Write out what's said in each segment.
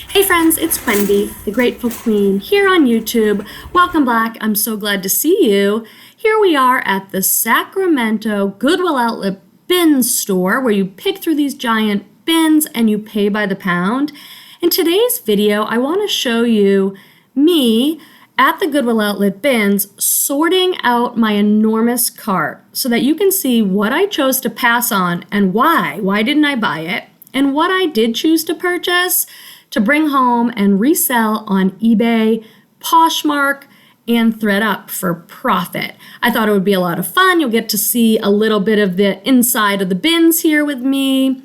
Hey friends, it's Wendy, the Grateful Queen, here on YouTube. Welcome back. I'm so glad to see you. Here we are at the Sacramento Goodwill Outlet bin store where you pick through these giant bins and you pay by the pound. In today's video, I want to show you me at the Goodwill Outlet bins sorting out my enormous cart so that you can see what I chose to pass on and why. Why didn't I buy it? And what I did choose to purchase to bring home and resell on eBay, Poshmark, and Thredup for profit. I thought it would be a lot of fun. You'll get to see a little bit of the inside of the bins here with me.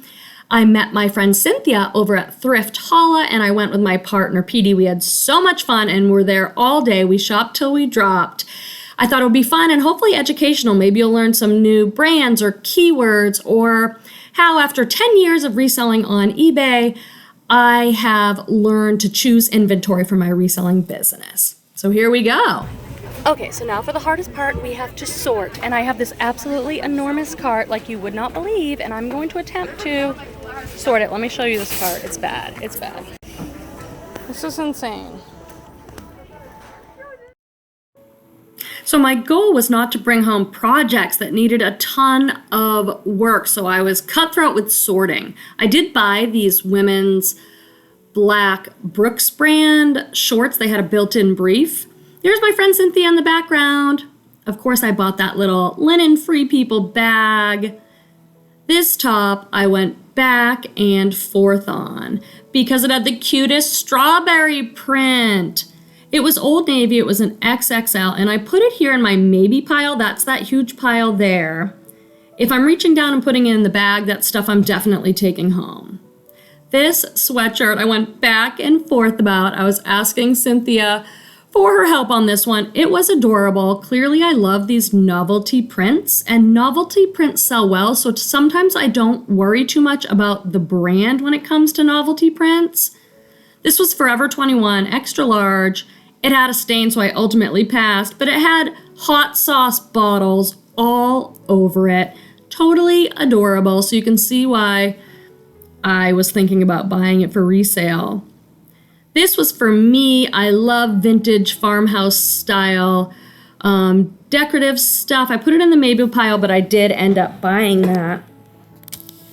I met my friend Cynthia over at Thrift Hauls, and I went with my partner PD. We had so much fun and we're there all day. We shopped till we dropped. I thought it would be fun and hopefully educational. Maybe you'll learn some new brands or keywords, or how after 10 years of reselling on eBay, I have learned to choose inventory for my reselling business. So here we go. Okay, so now for the hardest part, we have to sort. And I have this absolutely enormous cart like you would not believe, and I'm going to attempt to sort it. Let me show you this cart. It's bad. It's bad. This is insane. So my goal was not to bring home projects that needed a ton of work, so I was cutthroat with sorting. I did buy these women's black Brooks brand shorts. They had a built-in brief. There's my friend Cynthia in the background. Of course, I bought that little linen Free People bag. This top I went back and forth on because it had the cutest strawberry print. It was Old Navy, it was an XXL, and I put it here in my maybe pile. That's that huge pile there. If I'm reaching down and putting it in the bag, that's stuff I'm definitely taking home. This sweatshirt I went back and forth about. I was asking Cynthia for her help on this one. It was adorable. Clearly I love these novelty prints, and novelty prints sell well, so sometimes I don't worry too much about the brand when it comes to novelty prints. This was Forever 21, extra large. It had a stain, so I ultimately passed, but it had hot sauce bottles all over it. Totally adorable, so you can see why I was thinking about buying it for resale. This was for me. I love vintage farmhouse style decorative stuff. I put it in the maybe pile, but I did end up buying that.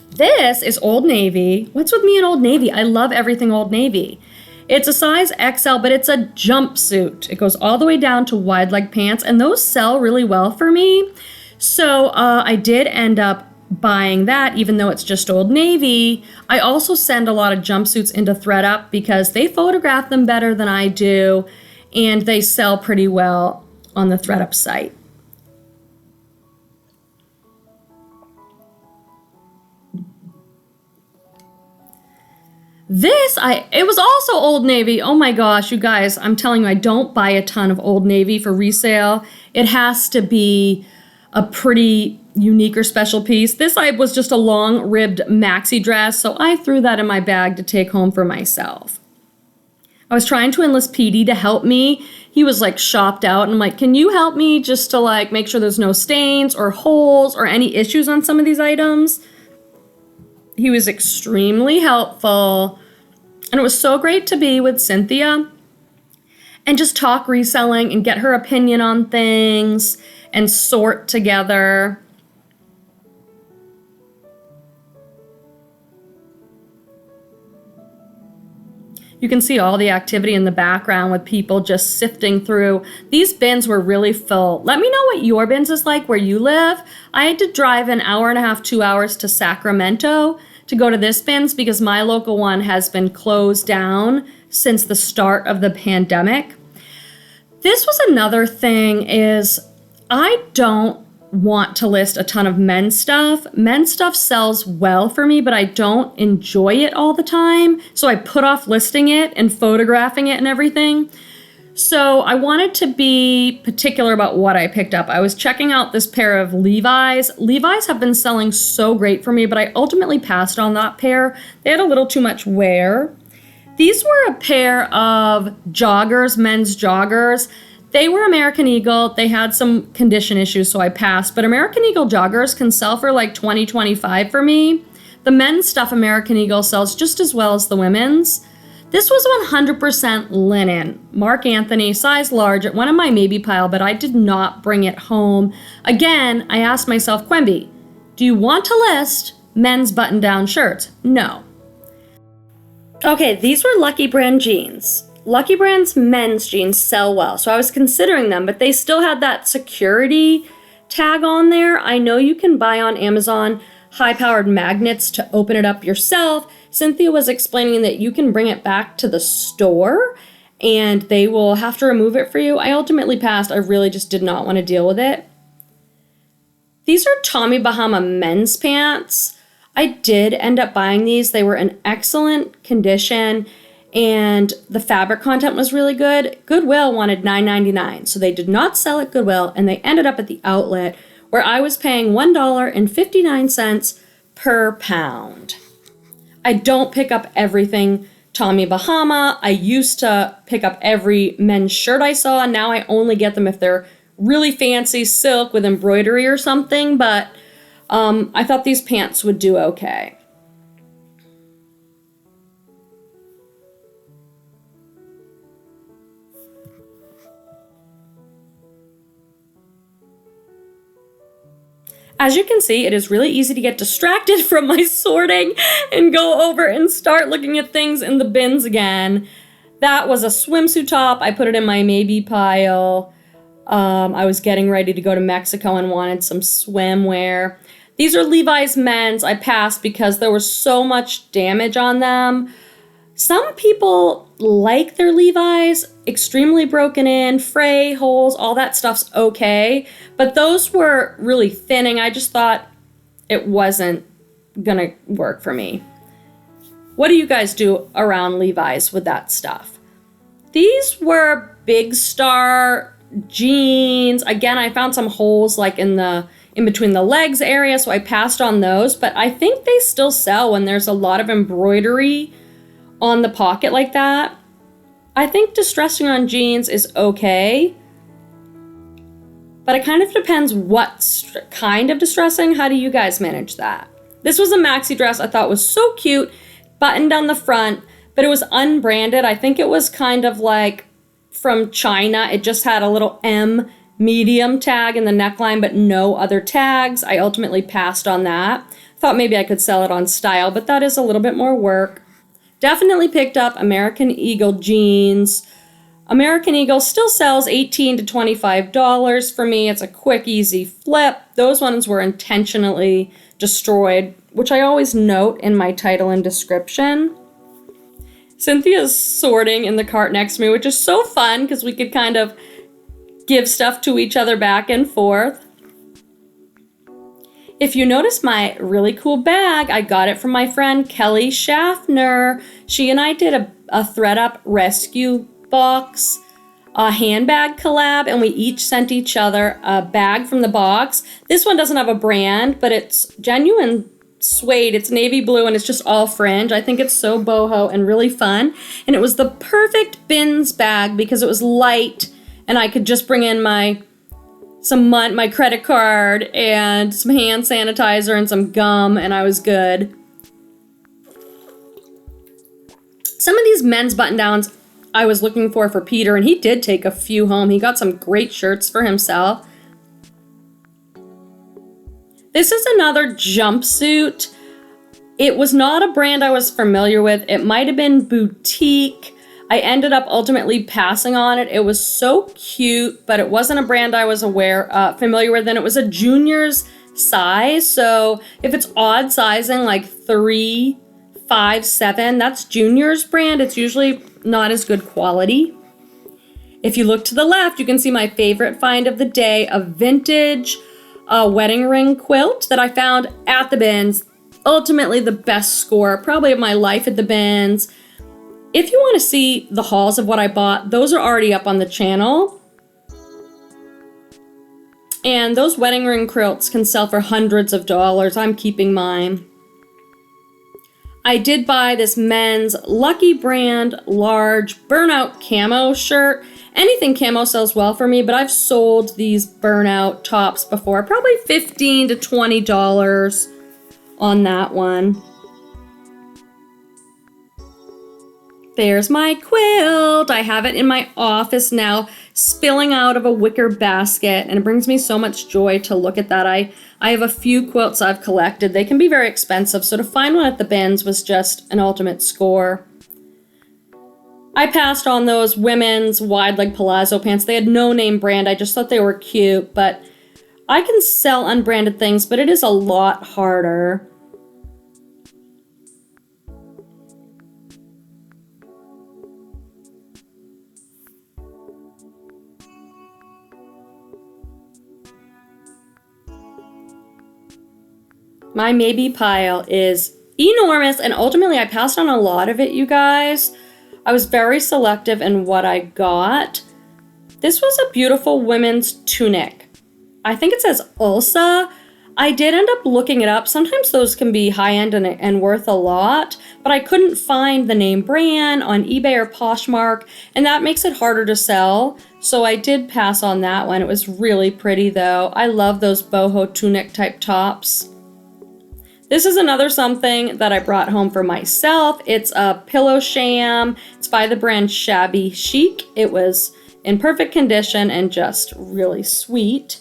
This is Old Navy. What's with me and Old Navy? I love everything Old Navy. It's a size XL, but it's a jumpsuit. It goes all the way down to wide leg pants, and those sell really well for me. So I did end up buying that, even though it's just Old Navy. I also send a lot of jumpsuits into Thredup because they photograph them better than I do, and they sell pretty well on the Thredup site. It was also Old Navy. Oh my gosh, you guys, I'm telling you, I don't buy a ton of Old Navy for resale. It has to be a pretty unique or special piece. This was just a long ribbed maxi dress, so I threw that in my bag to take home for myself. I was trying to enlist PD to help me. He was like shopped out, and I'm like, can you help me just to like make sure there's no stains or holes or any issues on some of these items? He was extremely helpful, and it was so great to be with Cynthia and just talk reselling and get her opinion on things and sort together. You can see all the activity in the background with people just sifting through. These bins were really full. Let me know what your bins is like where you live. I had to drive an hour and a half, 2 hours to Sacramento to go to this bins because my local one has been closed down since the start of the pandemic. This was another thing is I don't want to list a ton of men's stuff. Men's stuff sells well for me, but I don't enjoy it all the time. So I put off listing it and photographing it and everything. So I wanted to be particular about what I picked up. I was checking out this pair of Levi's. Levi's have been selling so great for me, but I ultimately passed on that pair. They had a little too much wear. These were a pair of joggers, men's joggers. They were American Eagle. They had some condition issues, so I passed. But American Eagle joggers can sell for like $20, $25 for me. The men's stuff American Eagle sells just as well as the women's. This was 100% linen. Mark Anthony, size large. It went in my maybe pile, but I did not bring it home. Again, I asked myself, Quemby, do you want to list men's button-down shirts? No. Okay, these were Lucky Brand jeans. Lucky Brand's men's jeans sell well, so I was considering them, but they still had that security tag on there. I know you can buy on Amazon high-powered magnets to open it up yourself. Cynthia was explaining that you can bring it back to the store and they will have to remove it for you. I ultimately passed. I really just did not want to deal with it. These are Tommy Bahama men's pants. I did end up buying these. They were in excellent condition and the fabric content was really good. Goodwill wanted $9.99, so they did not sell at Goodwill and they ended up at the outlet where I was paying $1.59 per pound. I don't pick up everything Tommy Bahama. I used to pick up every men's shirt I saw, and now I only get them if they're really fancy silk with embroidery or something, but I thought these pants would do okay. As you can see, it is really easy to get distracted from my sorting and go over and start looking at things in the bins again. That was a swimsuit top. I put it in my maybe pile. I was getting ready to go to Mexico and wanted some swimwear. These are Levi's men's. I passed because there was so much damage on them. Some people like their Levi's, extremely broken in, fray, holes, all that stuff's okay. But those were really thinning. I just thought it wasn't gonna work for me. What do you guys do around Levi's with that stuff? These were Big Star jeans. Again, I found some holes like in between the legs area, so I passed on those. But I think they still sell when there's a lot of embroidery on the pocket like that. I think distressing on jeans is okay, but it kind of depends what kind of distressing. How do you guys manage that? This was a maxi dress I thought was so cute, buttoned down the front, but it was unbranded. I think it was kind of like from China. It just had a little M medium tag in the neckline, but no other tags. I ultimately passed on that. Thought maybe I could sell it on Style, but that is a little bit more work. Definitely picked up American Eagle jeans. American Eagle still sells $18 to $25 for me. It's a quick, easy flip. Those ones were intentionally destroyed, which I always note in my title and description. Cynthia's sorting in the cart next to me, which is so fun because we could kind of give stuff to each other back and forth. If you notice my really cool bag, I got it from my friend Kelly Schaffner. She and I did a Thredup rescue box, a handbag collab, and we each sent each other a bag from the box. This one doesn't have a brand, but it's genuine suede. It's navy blue and it's just all fringe. I think it's so boho and really fun. And it was the perfect bins bag because it was light and I could just bring in my credit card and some hand sanitizer and some gum, and I was good. Some of these men's button-downs I was looking for Peter, and he did take a few home. He got some great shirts for himself. This is another jumpsuit. It was not a brand I was familiar with. It might have been boutique. I ended up ultimately passing on it. It was so cute, but it wasn't a brand I was familiar with, and it was a junior's size. So if it's odd sizing, like 3, 5, 7, that's junior's brand. It's usually not as good quality. If you look to the left, you can see my favorite find of the day, a vintage wedding ring quilt that I found at the bins. Ultimately the best score probably of my life at the bins. If you want to see the hauls of what I bought, those are already up on the channel. And those wedding ring quilts can sell for hundreds of dollars. I'm keeping mine. I did buy this men's Lucky Brand large burnout camo shirt. Anything camo sells well for me, but I've sold these burnout tops before. Probably $15 to $20 on that one. There's my quilt. I have it in my office now, spilling out of a wicker basket, and it brings me so much joy to look at that. I have a few quilts I've collected. They can be very expensive, so to find one at the bins was just an ultimate score. I passed on those women's wide leg palazzo pants. They had no name brand. I just thought they were cute, but I can sell unbranded things, but it is a lot harder. My maybe pile is enormous, and ultimately I passed on a lot of it, you guys. I was very selective in what I got. This was a beautiful women's tunic. I think it says Ulsa. I did end up looking it up. Sometimes those can be high-end and worth a lot, but I couldn't find the name brand on eBay or Poshmark, and that makes it harder to sell. So I did pass on that one. It was really pretty though. I love those boho tunic type tops. This is another something that I brought home for myself. It's a pillow sham. It's by the brand Shabby Chic. It was in perfect condition and just really sweet.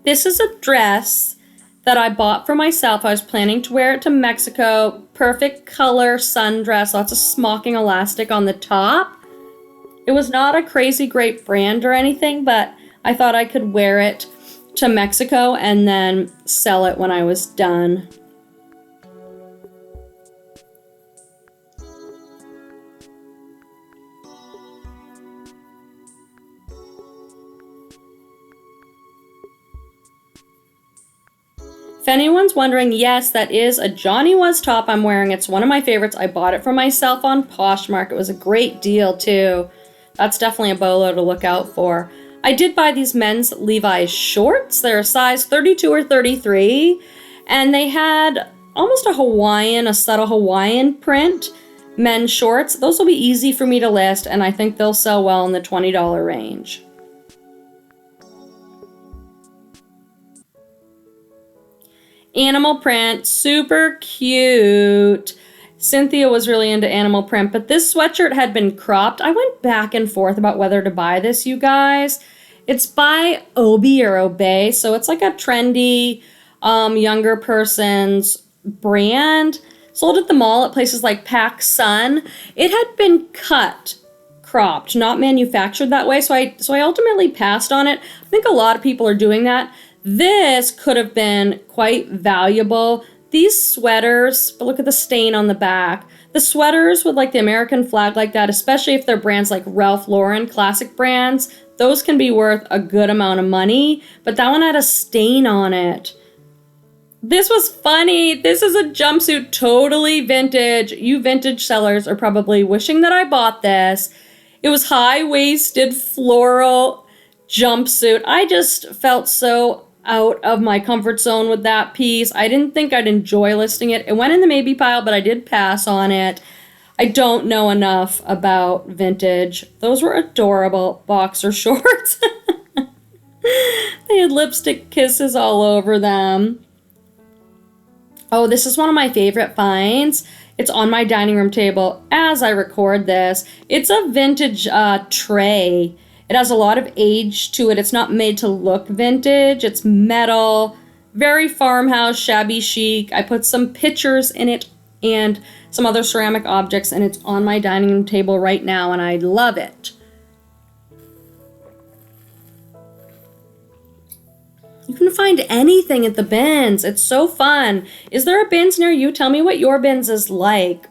This is a dress that I bought for myself. I was planning to wear it to Mexico. Perfect color sundress, lots of smocking elastic on the top. It was not a crazy great brand or anything, but I thought I could wear it to Mexico and then sell it when I was done. If anyone's wondering, yes, that is a Johnny Was top I'm wearing. It's one of my favorites. I bought it for myself on Poshmark. It was a great deal too. That's definitely a bolo to look out for. I did buy these men's Levi's shorts. They're a size 32 or 33, and they had almost a subtle Hawaiian print men's shorts. Those will be easy for me to list, and I think they'll sell well in the $20 range. Animal print, super cute. Cynthia was really into animal print, but this sweatshirt had been cropped. I went back and forth about whether to buy this, you guys. It's by Obi or Obey, so it's like a trendy, younger person's brand. Sold at the mall at places like PacSun. It had been cropped, not manufactured that way, so I ultimately passed on it. I think a lot of people are doing that. This could have been quite valuable. These sweaters, but look at the stain on the back. The sweaters with like the American flag like that, especially if they're brands like Ralph Lauren, classic brands, those can be worth a good amount of money, but that one had a stain on it. This was funny. This is a jumpsuit, totally vintage. You vintage sellers are probably wishing that I bought this. It was high-waisted floral jumpsuit. I just felt so out of my comfort zone with that piece. I didn't think I'd enjoy listing it. It went in the maybe pile, but I did pass on it. I don't know enough about vintage. Those were adorable boxer shorts. They had lipstick kisses all over them. Oh, this is one of my favorite finds. It's on my dining room table as I record this. It's a vintage tray. It has a lot of age to it. It's not made to look vintage. It's metal, very farmhouse, shabby chic. I put some pictures in it and some other ceramic objects, and it's on my dining room table right now, and I love it. You can find anything at the bins. It's so fun. Is there a bins near you? Tell me what your bins is like.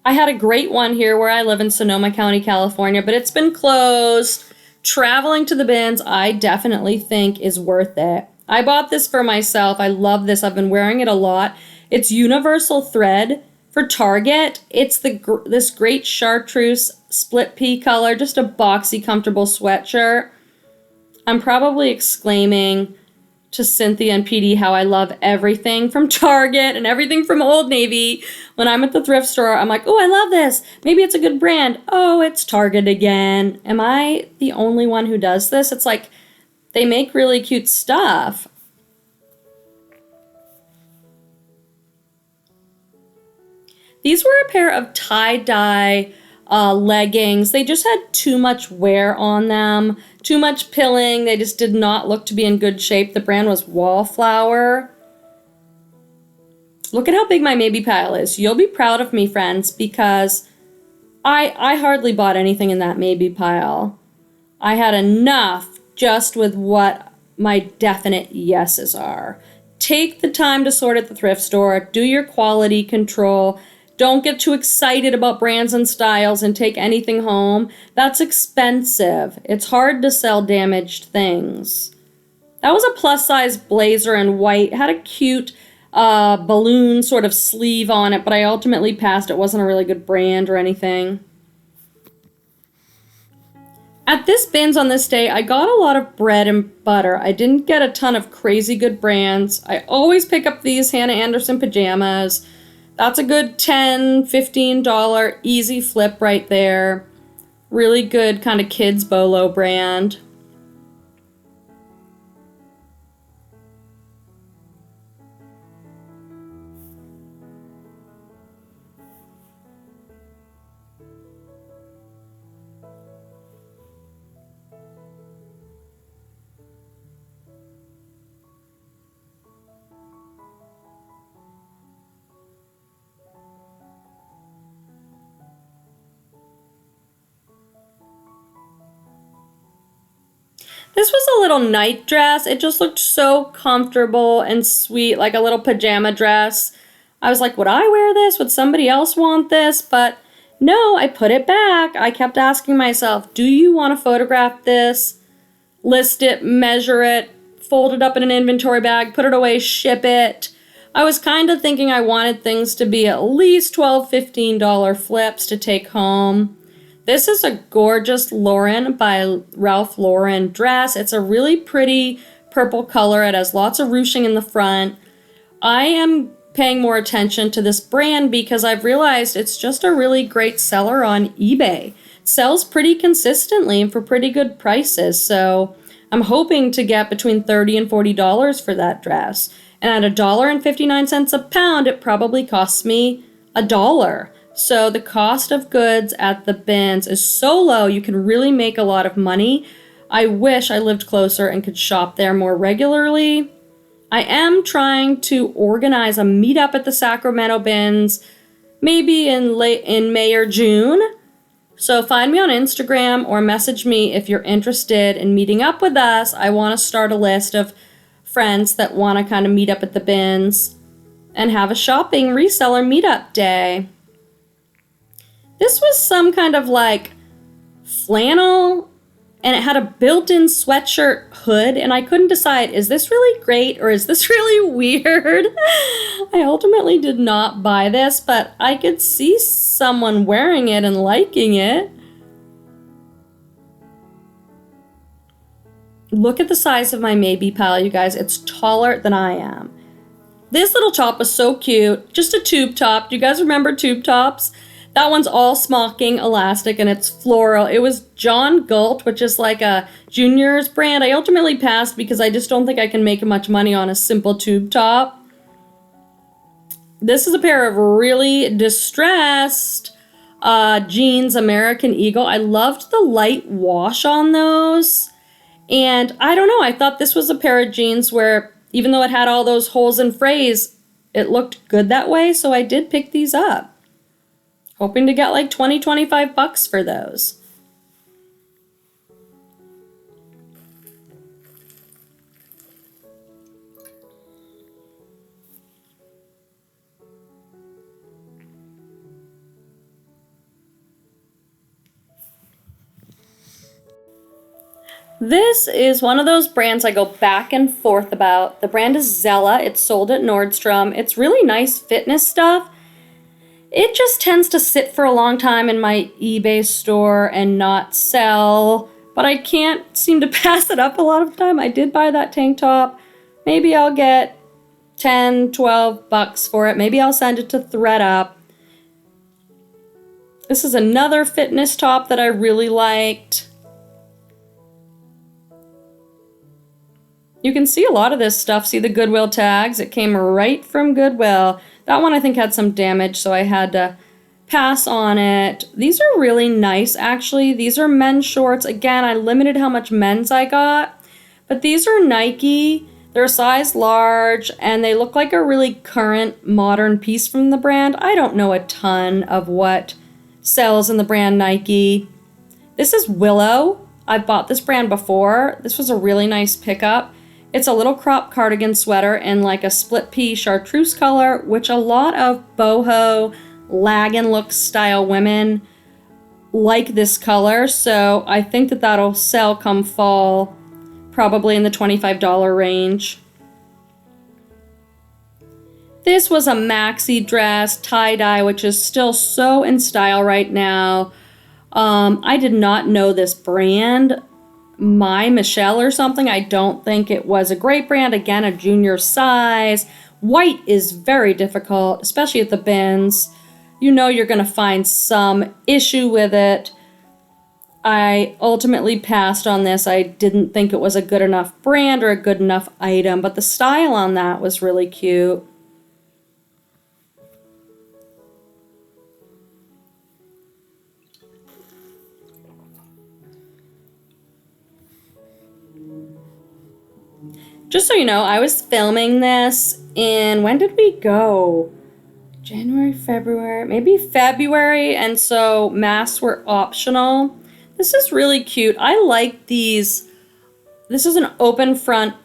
I had a great one here where I live in Sonoma County, California, but it's been closed. Traveling to the bins, I definitely think is worth it. I bought this for myself. I love this. I've been wearing it a lot. It's universal thread for Target. It's this great chartreuse split pea color, just a boxy, comfortable sweatshirt. I'm probably exclaiming to Cynthia and PD how I love everything from Target and everything from Old Navy. When I'm at the thrift store, I'm like, oh, I love this. Maybe it's a good brand. Oh, it's Target again. Am I the only one who does this? It's like they make really cute stuff. These were a pair of tie-dye leggings. They just had too much wear on them, too much pilling. They just did not look to be in good shape. The brand was Wallflower. Look at how big my maybe pile is. You'll be proud of me, friends, because I hardly bought anything in that maybe pile. I had enough just with what my definite yeses are. Take the time to sort at the thrift store. Do your quality control. Don't get too excited about brands and styles and take anything home. That's expensive. It's hard to sell damaged things. That was a plus-size blazer in white. It had a cute balloon sort of sleeve on it, but I ultimately passed. It wasn't a really good brand or anything. At this bins on this day, I got a lot of bread and butter. I didn't get a ton of crazy good brands. I always pick up these Hannah Anderson pajamas. That's a good $10, $15 easy flip right there. Really good kind of kids bolo brand. This was a little night dress. It just looked so comfortable and sweet, like a little pajama dress. I was like, would I wear this? Would somebody else want this? But no, I put it back. I kept asking myself, do you want to photograph this? List it, measure it, fold it up in an inventory bag, put it away, ship it. I was kind of thinking I wanted things to be at least $12, $15 flips to take home. This is a gorgeous Lauren by Ralph Lauren dress. It's a really pretty purple color. It has lots of ruching in the front. I am paying more attention to this brand because I've realized it's just a really great seller on eBay. It sells pretty consistently and for pretty good prices. So I'm hoping to get between $30 and $40 for that dress. And at $1.59 a pound, it probably costs me $1. So the cost of goods at the bins is so low, you can really make a lot of money. I wish I lived closer and could shop there more regularly. I am trying to organize a meetup at the Sacramento bins, maybe in May or June. So find me on Instagram or message me if you're interested in meeting up with us. I want to start a list of friends that want to kind of meet up at the bins and have a shopping reseller meetup day. This was some kind of like flannel, and it had a built-in sweatshirt hood, and I couldn't decide, is this really great or is this really weird? I ultimately did not buy this, but I could see someone wearing it and liking it. Look at the size of my maybe pile, you guys. It's taller than I am. This little top was so cute. Just a tube top. Do you guys remember tube tops? That one's all smocking elastic and it's floral. It was John Galt, which is like a junior's brand. I ultimately passed because I just don't think I can make much money on a simple tube top. This is a pair of really distressed jeans, American Eagle. I loved the light wash on those. And I don't know, I thought this was a pair of jeans where even though it had all those holes and frays, it looked good that way. So I did pick these up. Hoping to get like $20, $25 for those. This is one of those brands I go back and forth about. The brand is Zella. It's sold at Nordstrom. It's really nice fitness stuff. It just tends to sit for a long time in my eBay store and not sell, but I can't seem to pass it up a lot of the time. I did buy that tank top. Maybe I'll get $10, $12 for it. Maybe I'll send it to Thredup. This is another fitness top that I really liked. You can see a lot of this stuff. See the Goodwill tags? It came right from Goodwill. That one I think had some damage, so I had to pass on it. These are really nice, actually. These are men's shorts. Again, I limited how much men's I got, but these are Nike. They're a size large, and they look like a really current, modern piece from the brand. I don't know a ton of what sells in the brand Nike. This is Willow. I've bought this brand before. This was a really nice pickup. It's a little crop cardigan sweater in like a split pea chartreuse color, which a lot of boho, lag-and look style women like this color. So I think that that'll sell come fall, probably in the $25 range. This was a maxi dress, tie-dye, which is still so in style right now. I did not know this brand, My Michelle or something. I don't think it was a great brand. Again, a junior size. White is very difficult, especially at the bins. You know you're going to find some issue with it. I ultimately passed on this. I didn't think it was a good enough brand or a good enough item, but the style on that was really cute. Just so you know, I was filming this in, when did we go? January, February, maybe February, and so masks were optional. This is really cute. I like these. This is an open front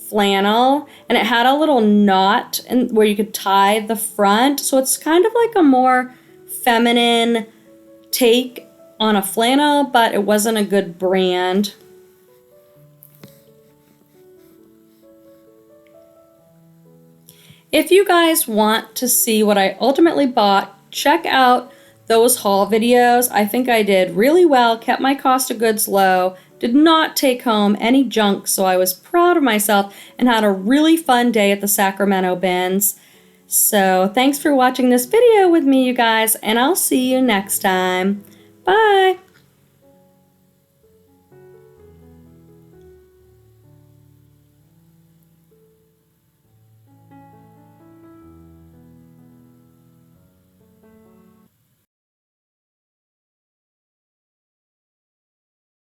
flannel, and it had a little knot where you could tie the front, so it's kind of like a more feminine take on a flannel, but it wasn't a good brand. If you guys want to see what I ultimately bought, check out those haul videos. I think I did really well, kept my cost of goods low, did not take home any junk, so I was proud of myself and had a really fun day at the Sacramento bins. So thanks for watching this video with me, you guys, and I'll see you next time. Bye!